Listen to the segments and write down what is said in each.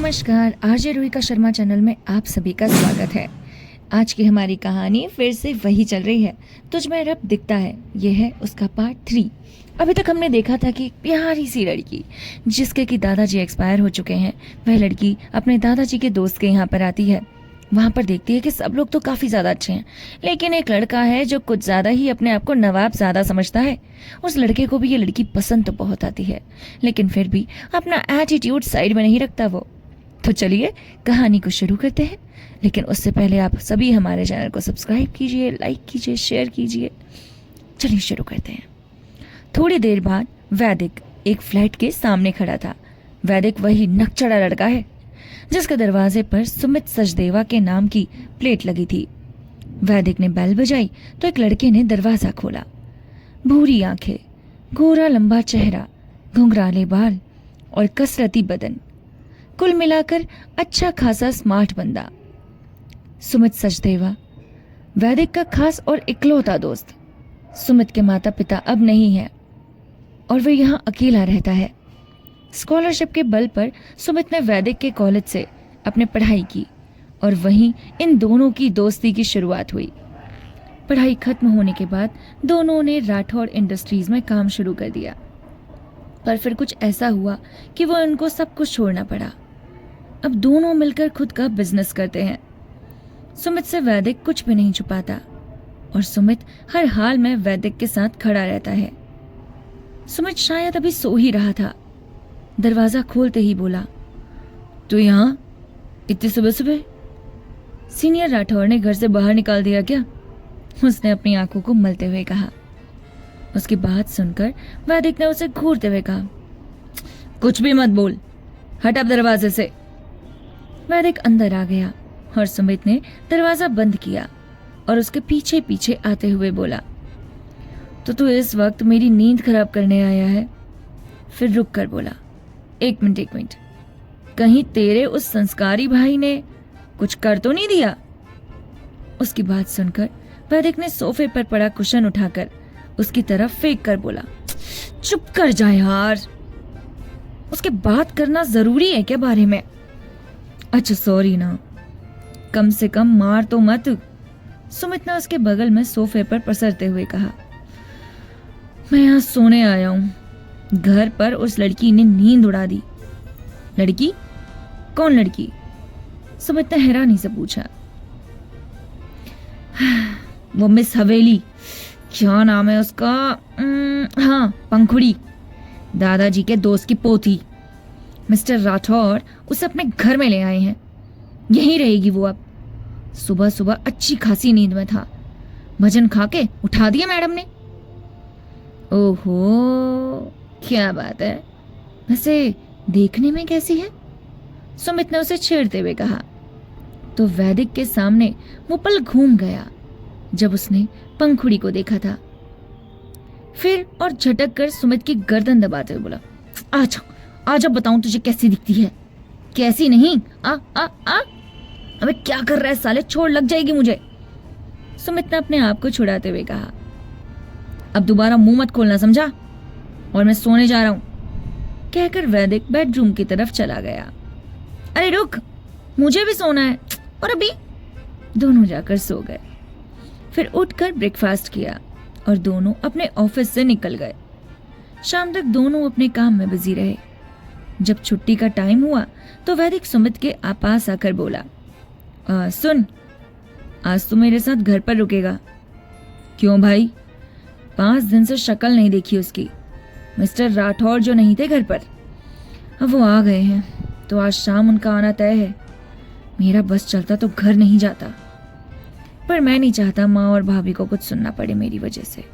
नमस्कार, RJ रूहिका Sharma channel में आप सभी का स्वागत है। आज की हमारी कहानी फिर से वही चल रही है, तुझ में रब दिखता है। ये है उसका पार्ट 3। अभी तक हमने देखा था कि प्यारी सी लड़की जिसके कि दादाजी एक्सपायर हो चुके हैं, वह लड़की अपने दादाजी के दोस्त के यहाँ पर आती है। वहाँ पर देखती है कि सब लोग तो काफ़ी ज़्यादा अच्छे हैं, लेकिन एक लड़का है जो कुछ ज़्यादा ही अपने आप को नवाब ज़्यादा समझता है। उस लड़के को भी ये लड़की पसंद तो बहुत आती है, लेकिन फिर भी अपना एटीट्यूड साइड में नहीं रखता वो। तो चलिए कहानी को शुरू करते हैं, लेकिन उससे पहले आप सभी हमारे चैनल को सब्सक्राइब कीजिए, लाइक कीजिए, शेयर कीजिए। चलिए शुरू करते हैं। थोड़ी देर बाद वैदिक एक फ्लैट के सामने खड़ा था। वैदिक वही नकचड़ा लड़का है जिसके दरवाजे पर सुमित सचदेवा के नाम की प्लेट लगी थी। वैदिक ने बेल बजाई तो एक लड़के ने दरवाजा खोला। भूरी आंखें, गोरा लंबा चेहरा, घुंघराले बाल और कसरती बदन, कुल मिलाकर अच्छा खासा स्मार्ट बंदा। सुमित सचदेवा, वैदिक का खास और इकलौता दोस्त। सुमित के माता पिता अब नहीं हैं और वह यहाँ अकेला रहता है। स्कॉलरशिप के बल पर सुमित ने वैदिक के कॉलेज से अपने पढ़ाई की और वहीं इन दोनों की दोस्ती की शुरुआत हुई। पढ़ाई खत्म होने के बाद दोनों ने राठौड़ इंडस्ट्रीज में काम शुरू कर दिया, पर फिर कुछ ऐसा हुआ कि वो इनको सब कुछ छोड़ना पड़ा। अब दोनों मिलकर खुद का बिजनेस करते हैं। सुमित से वैदिक कुछ भी नहीं छुपाता और सुमित हर हाल में वैदिक के साथ खड़ा रहता है। सुमित शायद अभी सो ही रहा था। दरवाजा खोलते ही बोला, "तू यहाँ इतनी सुबह सुबह?" सीनियर राठौर ने घर से बाहर निकाल दिया क्या? उसने अपनी आंखों को मलते हुए कहा। उसकी बात सुनकर वैदिक ने उसे घूरते हुए कहा, "कुछ भी मत बोल, हट अब दरवाजे से।" वैदिक अंदर आ गया और सुमित ने दरवाजा बंद किया और उसके पीछे पीछे आते हुए बोला, "तो तू इस वक्त मेरी नींद खराब करने आया है?" फिर रुक कर बोला, एक मिनट, कहीं तेरे उस संस्कारी भाई ने कुछ कर तो नहीं दिया?" उसकी बात सुनकर वैदिक ने सोफे पर पड़ा कुशन उठाकर उसकी तरफ फेंक कर बोला, "चुप कर जा यार, उसके बात करना जरूरी है क्या बारे में?" "अच्छा सॉरी ना, कम से कम मार तो मत।" सुमित ने उसके बगल में सोफे पर पसरते हुए कहा, "मैं यहाँ सोने आया हूँ, घर पर उस लड़की ने नींद उड़ा दी।" "लड़की? कौन लड़की?" सुमित ने हैरानी से पूछा। "वो मिस हवेली, क्या नाम है उसका, हाँ पंखुड़ी, दादाजी के दोस्त की पोती। मिस्टर राठौर उसे अपने घर में ले आए हैं, यहीं रहेगी वो अब। सुबह सुबह अच्छी खासी नींद में था, भजन खा के उठा दिया मैडम ने।" "ओहो, क्या बात है, वैसे देखने में कैसी है?" सुमित ने उसे छेड़ते हुए कहा। तो वैदिक के सामने वो पल घूम गया जब उसने पंखुड़ी को देखा था। फिर और झटक कर सुमित की गर्दन दबाते हुए बोला, "आजा आजा, बताऊं तुझे कैसी दिखती है?" "कैसी नहीं, आ आ आ, अबे क्या कर रहा है साले, छोड़, लग जाएगी मुझे।" सुमित ने अपने आप को छुड़ाते हुए कहा। "अब दोबारा मुंह मत खोलना, समझा? और मैं सोने जा रहा हूं," कहकर वैदिक बेडरूम की तरफ चला गया। "अरे रुक, मुझे भी सोना है।" "और अभी?" दोनों जाकर सो गए। फिर उठकर ब्रेकफास्ट किया और दोनों अपने ऑफिस से निकल गए। शाम तक दोनों अपने काम में बिजी रहे। जब छुट्टी का टाइम हुआ तो वैदिक सुमित के पास आकर बोला, "सुन, आज तू मेरे साथ घर पर रुकेगा।" "क्यों भाई?" "5 दिन से शक्ल नहीं देखी उसकी। मिस्टर राठौर जो नहीं थे घर पर, अब वो आ गए हैं, तो आज शाम उनका आना तय है। मेरा बस चलता तो घर नहीं जाता, पर मैं नहीं चाहता माँ और भाभी को कुछ सुनना पड़े मेरी वजह से,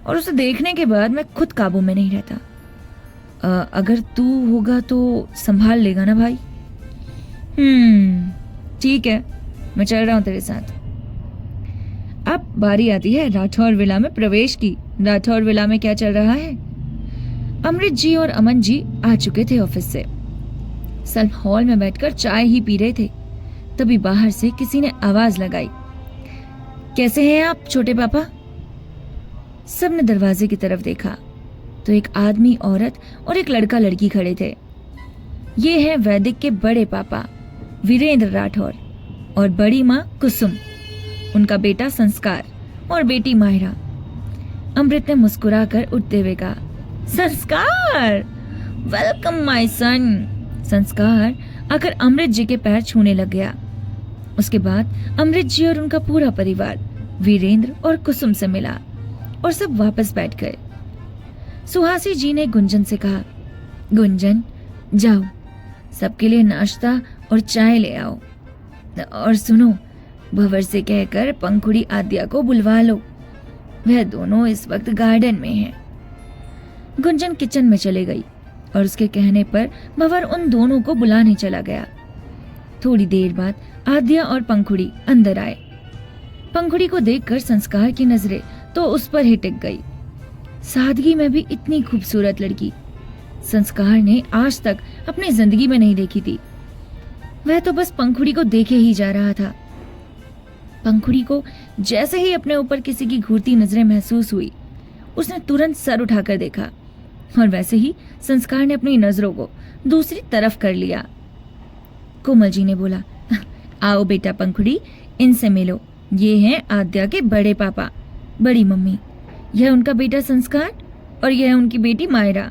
और उसे देखने के बाद मैं खुद काबू में नहीं रहता। अगर तू होगा तो संभाल लेगा ना भाई?" ठीक है, मैं चल रहा हूँ तेरे साथ।" अब बारी आती है राठौर विला में प्रवेश की। राठौर विला में क्या चल रहा है? अमृत जी और अमन जी आ चुके थे ऑफिस से। सब हॉल में बैठकर चाय ही पी रहे थे, तभी बाहर से किसी ने आवाज लगाई, "कैसे हैं आप छोटे पापा?" सबने दरवाजे की तरफ देखा तो एक आदमी, औरत और एक लड़का लड़की खड़े थे। ये है वैदिक के बड़े पापा वीरेंद्र राठौर और बड़ी माँ कुसुम, उनका बेटा संस्कार और बेटी माहिरा। अमृत ने मुस्कुराकर उठते हुए कहा, संस्कार, वेलकम माय सन। संस्कार आकर अमृत जी के पैर छूने लग गया। उसके बाद अमृत जी और उनका पूरा परिवार वीरेंद्र और कुसुम से मिला और सब वापस बैठ गए। सुहासी जी ने गुंजन से कहा, गुंजन जाओ, सबके लिए नाश्ता और चाय ले आओ, और सुनो, भंवर से कहकर पंखुड़ी आद्या को बुलवा लो, वह दोनों इस वक्त गार्डन में हैं। गुंजन किचन में चले गई और उसके कहने पर भंवर उन दोनों को बुलाने चला गया। थोड़ी देर बाद आद्या और पंखुड़ी अंदर आए। पंखुड़ी को देखकर संस्कार की नजरें तो उस पर ही टिक गई। सादगी में भी इतनी खूबसूरत लड़की संस्कार ने आज तक अपनी जिंदगी में नहीं देखी थी। वह तो बस पंखुड़ी को देखे ही जा रहा था। पंखुड़ी को जैसे ही अपने ऊपर किसी की घूरती नजरें महसूस हुई, उसने तुरंत सर उठाकर देखा और वैसे ही संस्कार ने अपनी नजरों को दूसरी तरफ कर लिया। कोमल जी ने बोला, आओ बेटा पंखुड़ी, इनसे मिलो, ये हैं आद्या के बड़े पापा, बड़ी मम्मी, यह उनका बेटा संस्कार और यह उनकी बेटी मायरा।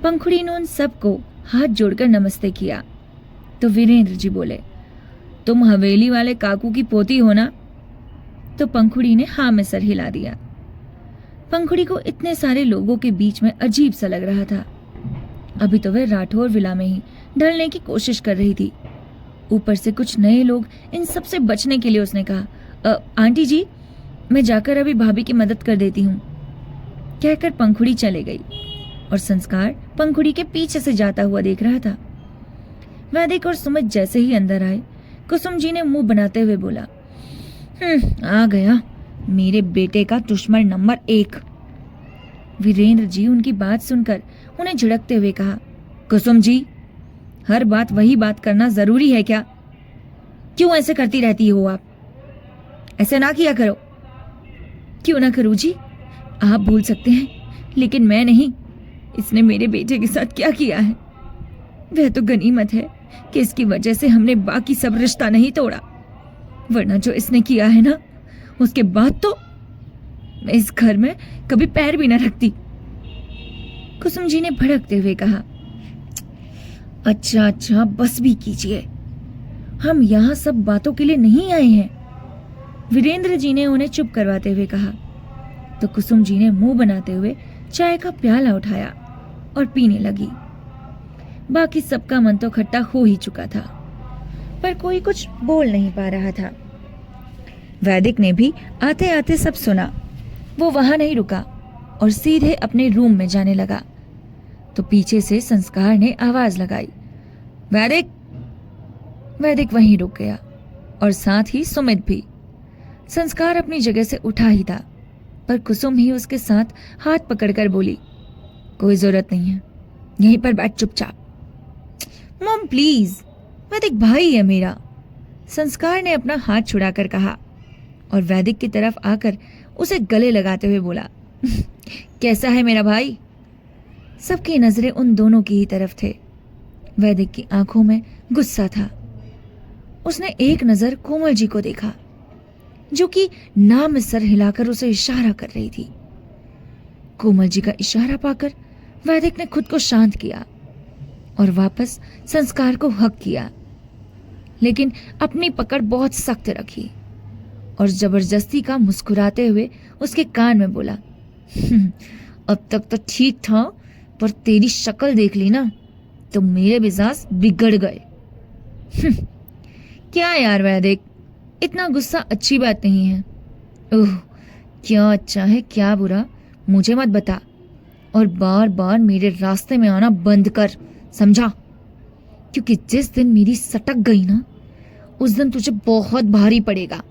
पंखुड़ी ने उन सबको हाथ जोड़कर नमस्ते किया तो वीरेंद्र जी बोले, तुम हवेली वाले काकू की पोती हो ना? तो पंखुड़ी ने हाँ में सर हिला दिया। पंखुड़ी को इतने सारे लोगों के बीच में अजीब सा लग रहा था। अभी तो वह राठौर विला में ही ढलने की कोशिश कर रही थी, ऊपर से कुछ नए लोग। इन सब से बचने के लिए उसने कहा, आंटी जी, मैं जाकर अभी भाभी की मदद कर देती हूँ, कहकर पंखुड़ी चले गई और संस्कार पंखुड़ी के पीछे से जाता हुआ देख रहा था। वैदिक और सुमित जैसे ही अंदर आए, कुसुम जी ने मुंह बनाते हुए बोला, आ गया मेरे बेटे का दुश्मन नंबर 1। वीरेंद्र जी उनकी बात सुनकर उन्हें झिड़कते हुए कहा, कुसुम जी, हर बात वही बात करना जरूरी है क्या? क्यों ऐसे करती रहती हो आप? ऐसे ना किया करो। क्यों ना करूं जी? आप भूल सकते हैं, लेकिन मैं नहीं। इसने मेरे बेटे के साथ क्या किया है? वह तो गनीमत है कि इसकी वजह से हमने बाकी सब रिश्ता नहीं तोड़ा, वरना जो इसने किया है ना, उसके बाद तो मैं इस घर में कभी पैर भी न रखती। कुसुम जी ने भड़कते हुए कहा, अच्छा अच्छा, बस भी कीजिए, हम यहाँ सब बातों के लिए नहीं आए हैं। वीरेंद्र जी ने उन्हें चुप करवाते हुए कहा तो कुसुम जी ने मुंह बनाते हुए चाय का प्याला उठाया और पीने लगी। बाकी सबका मन तो खट्टा हो ही चुका था, पर कोई कुछ बोल नहीं पा रहा था। वैदिक ने भी आते आते सब सुना। वो वहां नहीं रुका और सीधे अपने रूम में जाने लगा तो पीछे से संस्कार ने आवाज लगाई, वैदिक। वैदिक वहीं रुक गया और साथ ही सुमित भी। संस्कार अपनी जगह से उठा ही था, पर कुसुम ही उसके साथ हाथ पकड़कर बोली, कोई जरूरत नहीं है, यहीं पर बैठ चुपचाप। मॉम प्लीज, वैदिक भाई है मेरा, संस्कार ने अपना हाथ छुड़ाकर कहा और वैदिक की तरफ आकर उसे गले लगाते हुए बोला, कैसा है मेरा भाई? सबकी नजरें उन दोनों की ही तरफ थे। वैदिक की आंखों में गुस्सा था। उसने एक नजर कोमल जी को देखा, जो कि नाम सर हिलाकर उसे इशारा कर रही थी। कोमल जी का इशारा पाकर वैदिक ने खुद को शांत किया और वापस संस्कार को हक किया, लेकिन अपनी पकड़ बहुत सख्त रखी और जबरदस्ती का मुस्कुराते हुए उसके कान में बोला, अब तक तो ठीक था, पर तेरी शक्ल देख ली ना तो मेरे मिजाज बिगड़ गए। क्या यार वैदिक, इतना गुस्सा अच्छी बात नहीं है। ओह, क्या अच्छा है क्या बुरा मुझे मत बता, और बार बार मेरे रास्ते में आना बंद कर, समझा? क्योंकि जिस दिन मेरी सटक गई ना, उस दिन तुझे बहुत भारी पड़ेगा।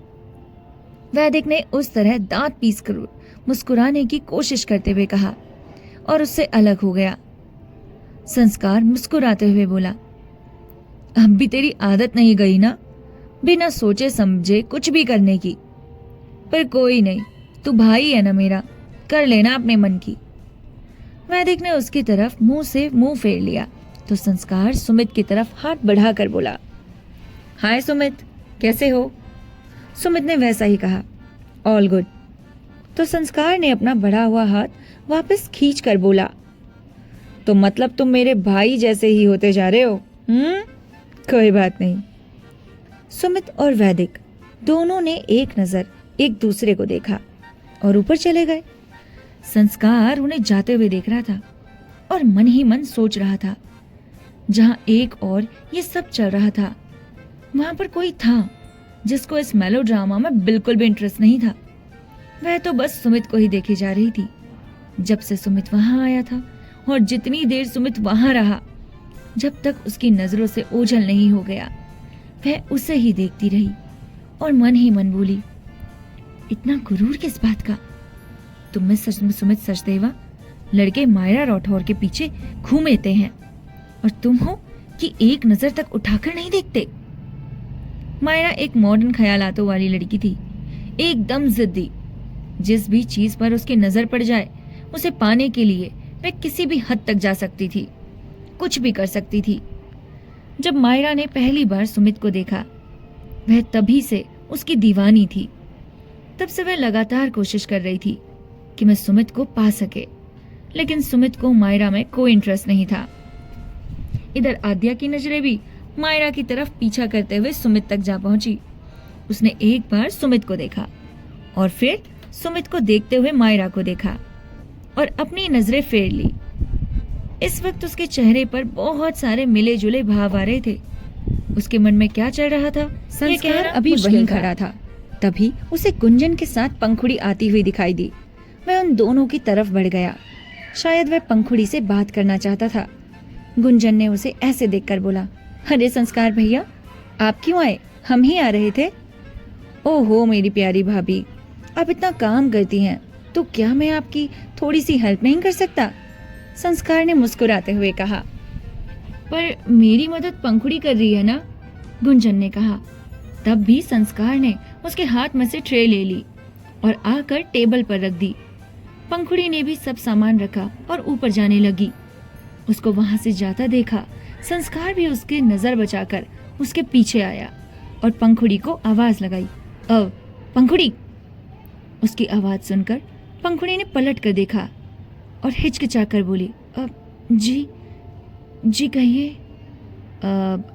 वैदिक ने उस तरह दांत पीस कर मुस्कुराने की कोशिश करते हुए कहा और उससे अलग हो गया। संस्कार मुस्कुराते हुए बोला, अब भी तेरी आदत नहीं गई ना बिना सोचे समझे कुछ भी करने की? पर कोई नहीं, तू भाई है ना मेरा, कर लेना अपने मन की। वैदिक ने उसकी तरफ मुंह से मुंह फेर लिया तो संस्कार सुमित की तरफ हाथ बढ़ाकर बोला, हाय सुमित, कैसे हो? सुमित ने वैसा ही कहा, ऑल गुड। तो संस्कार ने अपना बढ़ा हुआ हाथ वापस खींचकर बोला, तो मतलब तुम मेरे भाई जैसे ही होते जा रहे हो? कोई बात नहीं। सुमित और वैदिक दोनों ने एक नजर एक दूसरे को देखा और ऊपर चले गए। संस्कार उन्हें जाते हुए देख रहा था और मन ही मन सोच रहा था, जहां एक और ये सब चल रहा था, वहां पर कोई था जिसको इस मेलोड्रामा में बिल्कुल भी इंटरेस्ट नहीं था। वह तो बस सुमित को ही देखे जा रही थी। जब से सुमित वहां आया था और जितनी देर सुमित वहां रहा, जब तक उसकी नजरों से ओझल नहीं हो गया, वह उसे ही देखती रही और मन ही मन बोली, इतना गुरूर किस बात का? तुम में सच में सुमित सचदेवा, लड़के मायरा राठौर के पीछे घूमेते हैं और तुम हो कि एक नजर तक उठाकर नहीं देखते। मायरा एक मॉडर्न ख्यालातों वाली लड़की थी, एकदम जिद्दी। जिस भी चीज पर उसकी नजर पड़ जाए उसे पाने के लिए वह किसी भी हद तक जा सकती थी, कुछ भी कर सकती थी। जब मायरा ने पहली बार सुमित को देखा, वह तभी से उसकी दीवानी थी। तब से वह लगातार कोशिश कर रही थी कि मैं सुमित को पा सके, लेकिन सुमित को मायरा में कोई इंटरेस्ट नहीं था। इधर आद्या की नजरें भी मायरा की तरफ पीछा करते हुए सुमित तक जा पहुंची। उसने एक बार सुमित को देखा और फिर सुमित को देखते हुए मायरा को देखा और अपनी नजरें फेर ली। इस वक्त उसके चेहरे पर बहुत सारे मिले जुले भाव आ रहे थे। उसके मन में क्या चल रहा था, संस्कार अभी वहीं खड़ा था। तभी उसे गुंजन के साथ पंखुड़ी आती हुई दिखाई दी। वह उन दोनों की तरफ बढ़ गया। शायद वह पंखुड़ी से बात करना चाहता था। गुंजन ने उसे ऐसे देखकर बोला, अरे संस्कार भैया, आप क्यों आए? हम ही आ रहे थे। ओहो मेरी प्यारी भाभी, आप इतना काम करती हैं, तो क्या मैं आपकी थोड़ी सी हेल्प नहीं कर सकता? संस्कार ने मुस्कुराते हुए कहा। पर मेरी मदद पंखुड़ी कर रही है ना? गुंजन ने कहा। तब भी संस्कार ने उसके हाथ में से ट्रे ले ली और आकर टेबल पर रख दी। पंखुड़ी ने भी सब सामान रखा और ऊपर जाने लगी। उसको वहां से जाता देखा संस्कार भी उसकी नजर बचाकर उसके पीछे आया और पंखुड़ी को आवाज लगाई, पंखुड़ी। उसकी आवाज सुनकर पंखुड़ी ने पलट कर देखा और हिचकिचाकर बोली, जी कहिए।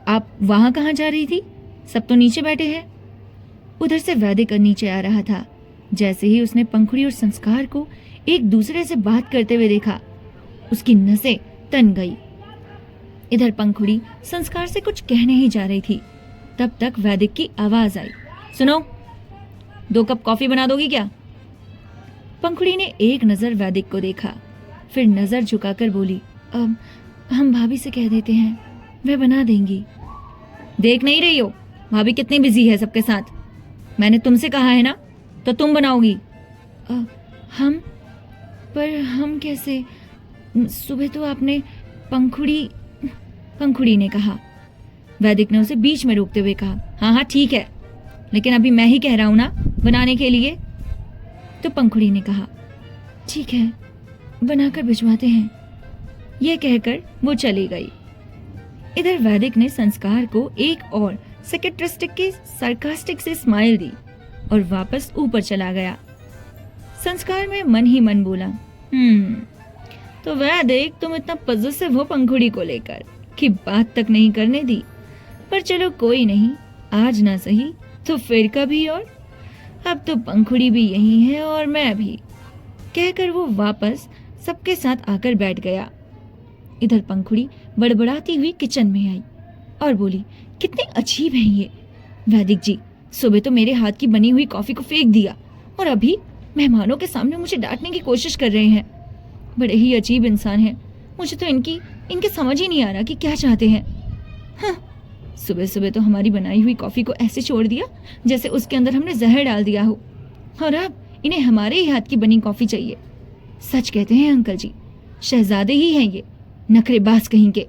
आप वहां कहाँ जा रही थी? सब तो नीचे बैठे हैं। उधर से वैदिक नीचे आ रहा था। जैसे ही उसने पंखुड़ी और संस्कार को एक दूसरे से बात करते हुए देखा, उसकी नसें तन गई। इधर पंखुड़ी संस्कार से कुछ कहने ही जा रही थी, तब तक वैदिक की आवाज आई, सुनो, 2 कप कॉफी बना दोगी क्या? पंखुड़ी ने एक नजर वैदिक को देखा, फिर नजर झुकाकर बोली, हम भाभी से कह देते हैं, वह बना देंगी। देख नहीं रही हो भाभी कितनी बिजी है सबके साथ? मैंने तुमसे कहा है ना, तो तुम बनाओगी। हम कैसे? सुबह तो आपने पंखुड़ी ने कहा। वैदिक ने उसे बीच में रोकते हुए कहा, हाँ ठीक है, लेकिन अभी मैं ही कह रहा हूं ना बनाने के लिए। तो पंखुड़ी ने कहा, ठीक है, बनाकर भिजवाते हैं। यह कहकर वो चली गई। इधर वैदिक ने संस्कार को एक और सेक्रेटरिस्टिक की सार्कास्टिक से स्माइल दी और वापस ऊपर चला गया। संस्कार में मन ही मन बोला, तो वैदिक तुम इतना पॉजिटिव हो पंखुड़ी को लेकर कि बात तक नहीं करने दी। पर चलो कोई नहीं, आज ना सही तो फिर कभी और। अब तो पंखुड़ी भी यही है और मैं भी, कहकर वो वापस सबके साथ आकर बैठ गया। इधर पंखुड़ी बड़बड़ाती हुई किचन में आई और बोली, कितने अजीब हैं ये वैदिक जी, सुबह तो मेरे हाथ की बनी हुई कॉफी को फेंक दिया और अभी मेहमानों के सामने मुझे डांटने की कोशिश कर रहे हैं। बड़े ही अजीब इंसान हैं। मुझे तो इनके समझ ही नहीं आ रहा कि क्या चाहते हैं। हाँ, सुबह सुबह तो हमारी बनाई हुई कॉफी को ऐसे छोड़ दिया जैसे उसके अंदर हमने जहर डाल दिया हो, और अब इन्हें हमारे ही हाथ की बनी कॉफी चाहिए। सच कहते हैं अंकल जी, शहजादे ही हैं ये, नखरेबाज कहीं के।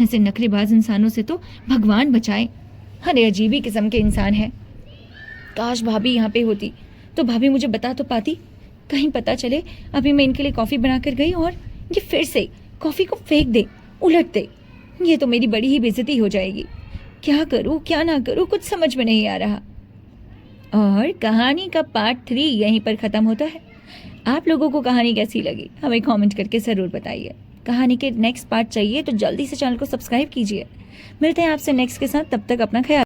ऐसे नखरेबाज इंसानों से तो भगवान बचाए। अरे अजीब ही किस्म के इंसान हैं। काश भाभी यहाँ पे होती तो भाभी मुझे बता तो पाती, कहीं पता चले अभी मैं इनके लिए कॉफी बनाकर गई और ये फिर से कॉफी को फेंक दे, उलट दे। ये तो मेरी बड़ी ही बेइज्जती हो जाएगी। क्या करूं क्या ना करूं, कुछ समझ में नहीं आ रहा। और कहानी का पार्ट 3 यहीं पर ख़त्म होता है। आप लोगों को कहानी कैसी लगी हमें कमेंट करके ज़रूर बताइए। कहानी के नेक्स्ट पार्ट चाहिए तो जल्दी से चैनल को सब्सक्राइब कीजिए। मिलते हैं आपसे नेक्स्ट के साथ, तब तक अपना ख्याल